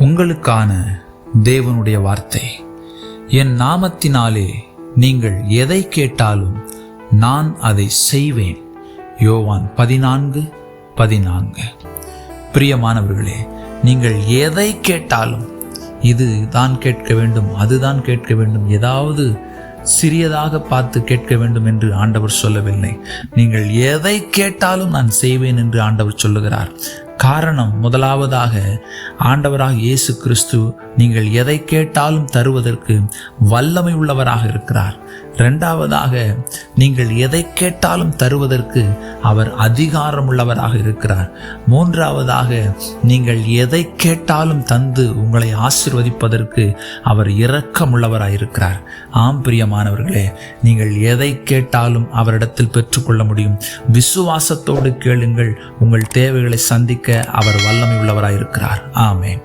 உங்களுக்கான தேவனுடைய வார்த்தை. என் நாமத்தினாலே நீங்கள் எதை கேட்டாலும் நான் அதை செய்வேன். யோவான் 14:14. பிரியமானவர்களே, நீங்கள் எதை கேட்டாலும், இது தான் கேட்க வேண்டும், அதுதான் கேட்க வேண்டும், ஏதாவது சிறியதாக பார்த்து கேட்க வேண்டும் என்று ஆண்டவர் சொல்லவில்லை. நீங்கள் எதை கேட்டாலும் நான் செய்வேன் என்று ஆண்டவர் சொல்லுகிறார். காரணம், முதலாவதாக ஆண்டவராக இயேசு கிறிஸ்து நீங்கள் எதை கேட்டாலும் தருவதற்கு வல்லமை உள்ளவராக இருக்கிறார். இரண்டாவதாக, நீங்கள் எதை கேட்டாலும் தருவதற்கு அவர் அதிகாரம் உள்ளவராக இருக்கிறார். மூன்றாவதாக, நீங்கள் எதை கேட்டாலும் தந்து உங்களை ஆசீர்வதிப்பதற்கு அவர் இரக்கமுள்ளவராக இருக்கிறார். ஆம் பிரியமானவர்களே, நீங்கள் எதை கேட்டாலும் அவரிடத்தில் பெற்றுக்கொள்ள முடியும். விசுவாசத்தோடு கேளுங்கள், உங்கள் தேவைகளை சந்திக்க அவர் வல்லமை உள்ளவராய் இருக்கிறார். ஆமென்.